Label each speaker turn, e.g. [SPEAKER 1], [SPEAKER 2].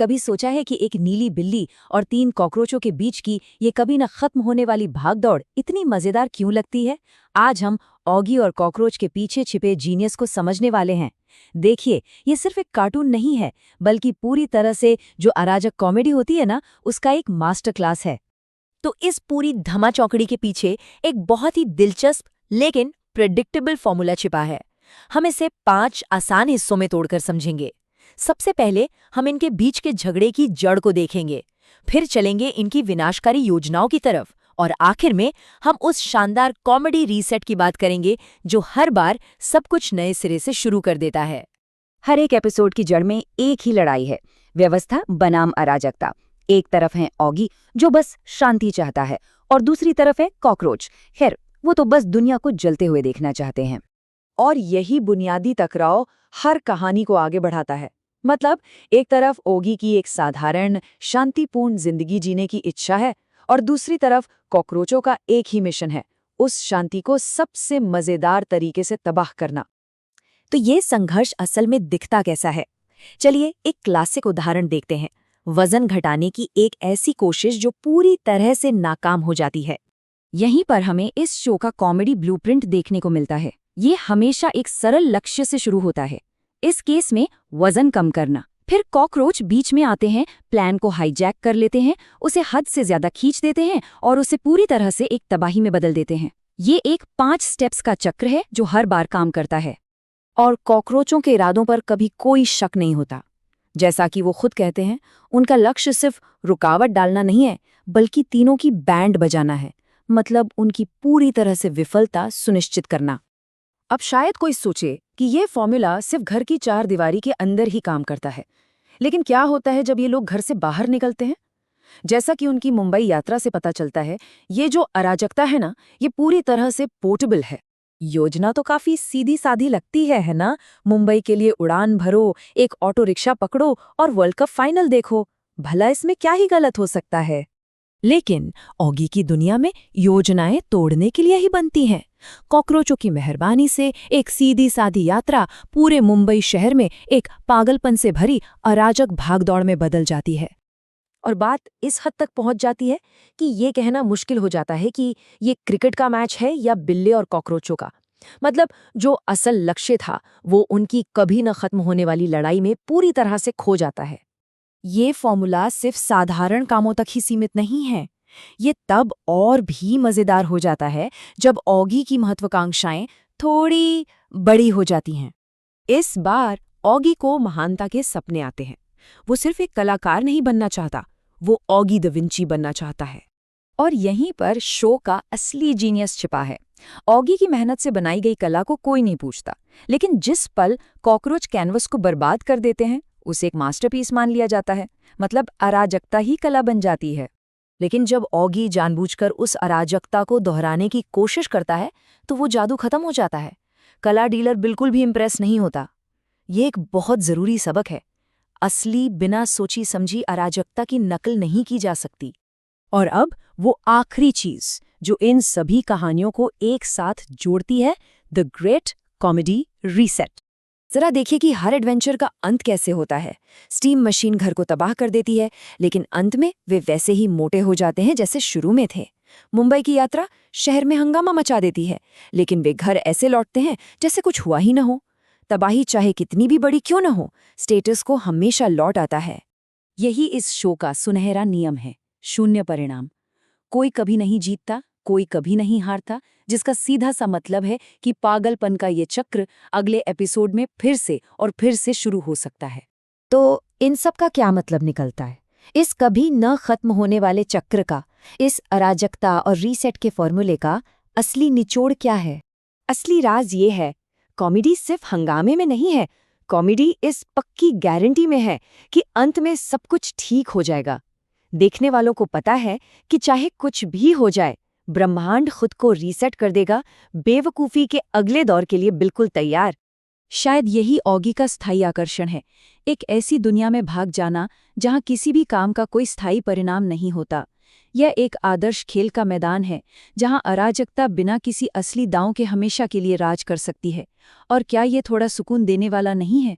[SPEAKER 1] कभी सोचा है कि एक नीली बिल्ली और 3 कॉकरोचों के बीच की ये कभी न खत्म होने वाली भागदौड़ इतनी मजेदार क्यों लगती है? आज हम ऑगी और कॉकरोच के पीछे छिपे जीनियस को समझने वाले हैं। देखिए, ये सिर्फ एक कार्टून नहीं है, बल्कि पूरी तरह से जो अराजक कॉमेडी होती है ना, उसका एक मास्टर क्लास है।
[SPEAKER 2] तो इस पूरी धमाचौकड़ी के पीछे एक बहुत ही दिलचस्प लेकिन प्रेडिक्टेबल फॉर्मूला छिपा है। हम इसे 5 आसान हिस्सों में तोड़कर समझेंगे। सबसे पहले हम इनके बीच के झगड़े की जड़ को देखेंगे, फिर चलेंगे इनकी विनाशकारी योजनाओं की तरफ, और आखिर में हम उस शानदार कॉमेडी रीसेट की बात करेंगे जो हर बार सब कुछ नए सिरे से शुरू कर देता है।
[SPEAKER 1] हर एक एपिसोड की जड़ में एक ही लड़ाई है, व्यवस्था बनाम अराजकता। एक तरफ है ऑगी जो बस शांति चाहता है, और दूसरी तरफ है कॉकरोच। खैर, वो तो बस दुनिया को जलते हुए देखना चाहते हैं। और यही बुनियादी टकराव हर कहानी को आगे बढ़ाता है। मतलब, एक तरफ ओगी की एक साधारण शांतिपूर्ण जिंदगी जीने की इच्छा है, और दूसरी तरफ कॉकरोचों का एक ही मिशन है, उस शांति को सबसे मजेदार तरीके से तबाह करना।
[SPEAKER 2] तो ये संघर्ष असल में दिखता कैसा है? चलिए एक क्लासिक उदाहरण देखते हैं। वजन घटाने की एक ऐसी कोशिश जो पूरी तरह से नाकाम हो जाती है।
[SPEAKER 1] यहीं पर हमें इस शो का कॉमेडी ब्लूप्रिंट देखने को मिलता है। ये हमेशा एक सरल लक्ष्य से शुरू होता है, इस केस में वजन कम करना। फिर कॉकरोच बीच में आते हैं, प्लान को हाईजैक कर लेते हैं, उसे हद से ज्यादा खींच देते हैं और उसे पूरी तरह से एक तबाही में बदल देते हैं। ये एक 5 स्टेप्स का चक्र है जो हर बार काम करता है। और कॉकरोचों के इरादों पर कभी कोई शक नहीं होता। जैसा कि वो खुद कहते हैं, उनका लक्ष्य सिर्फ रुकावट डालना नहीं है, बल्कि तीनों की बैंड बजाना है। मतलब, उनकी पूरी तरह से विफलता सुनिश्चित करना। अब शायद कोई सोचे कि ये फॉर्मूला सिर्फ घर की 4 दीवारी के अंदर ही काम करता है, लेकिन क्या होता है जब ये लोग घर से बाहर निकलते हैं? जैसा कि उनकी मुंबई यात्रा से पता चलता है, ये जो अराजकता है ना, ये पूरी तरह से पोर्टेबल है। योजना तो काफी सीधी साधी लगती है ना? मुंबई के लिए उड़ान भरो, एक ऑटो रिक्शा पकड़ो और वर्ल्ड कप फाइनल देखो। भला इसमें क्या ही गलत हो सकता है?
[SPEAKER 2] लेकिन ऑगी की दुनिया में योजनाएं तोड़ने के लिए ही बनती हैं। कॉकरोचों की मेहरबानी से एक सीधी सादी यात्रा पूरे मुंबई शहर में एक पागलपन से भरी अराजक भागदौड़ में बदल जाती है।
[SPEAKER 1] और बात इस हद तक पहुंच जाती है कि ये कहना मुश्किल हो जाता है कि ये क्रिकेट का मैच है या बिल्ली और कॉकरोचों का। मतलब, जो असल लक्ष्य था वो उनकी कभी न खत्म होने वाली लड़ाई में पूरी तरह से खो जाता है। ये फॉर्मूला सिर्फ साधारण कामों तक ही सीमित नहीं है। ये तब और भी मजेदार हो जाता है जब ऑगी की महत्वाकांक्षाएं थोड़ी बड़ी हो जाती हैं। इस बार ऑगी को महानता के सपने आते हैं। वो सिर्फ एक कलाकार नहीं बनना चाहता, वो ऑगी द विंची बनना चाहता है। और यहीं पर शो का असली जीनियस छिपा है। ऑगी की मेहनत से बनाई गई कला को कोई नहीं पूछता, लेकिन जिस पल कॉकरोच कैनवस को बर्बाद कर देते हैं, उसे एक मास्टरपीस मान लिया जाता है। मतलब, अराजकता ही कला बन जाती है। लेकिन जब ऑगी जानबूझकर उस अराजकता को दोहराने की कोशिश करता है, तो वो जादू खत्म हो जाता है। कला डीलर बिल्कुल भी इम्प्रेस नहीं होता। ये एक बहुत जरूरी सबक है। असली बिना सोची समझी अराजकता की नकल नहीं की जा सकती। और अब वो आखिरी चीज जो इन सभी कहानियों को एक साथ जोड़ती है, द ग्रेट कॉमेडी रीसेट। जरा देखिए कि हर एडवेंचर का अंत कैसे होता है। स्टीम मशीन घर को तबाह कर देती है, लेकिन अंत में वे वैसे ही मोटे हो जाते हैं जैसे शुरू में थे। मुंबई की यात्रा शहर में हंगामा मचा देती है, लेकिन वे घर ऐसे लौटते हैं जैसे कुछ हुआ ही न हो। तबाही चाहे कितनी भी बड़ी क्यों न हो, स्टेटस को हमेशा लौट आता है। यही इस शो का सुनहरा नियम है, शून्य परिणाम। कोई कभी नहीं जीतता, कोई कभी नहीं हारता, जिसका सीधा सा मतलब है कि पागलपन का ये चक्र अगले एपिसोड में फिर से और फिर से शुरू हो सकता है। तो इन सब का क्या मतलब निकलता है? इस कभी न खत्म होने वाले चक्र का, इस अराजकता और रीसेट के फॉर्मूले का असली निचोड़ क्या है? असली राज ये है, कॉमेडी सिर्फ हंगामे में नहीं है, कॉमेडी इस पक्की गारंटी में है कि अंत में सब कुछ ठीक हो जाएगा। देखने वालों को पता है कि चाहे कुछ भी हो जाए, ब्रह्मांड खुद को रीसेट कर देगा, बेवकूफ़ी के अगले दौर के लिए बिल्कुल तैयार। शायद यही ऑगी का स्थायी आकर्षण है, एक ऐसी दुनिया में भाग जाना जहां किसी भी काम का कोई स्थायी परिणाम नहीं होता। यह एक आदर्श खेल का मैदान है जहां अराजकता बिना किसी असली दांव के हमेशा के लिए राज कर सकती है। और क्या ये थोड़ा सुकून देने वाला नहीं है?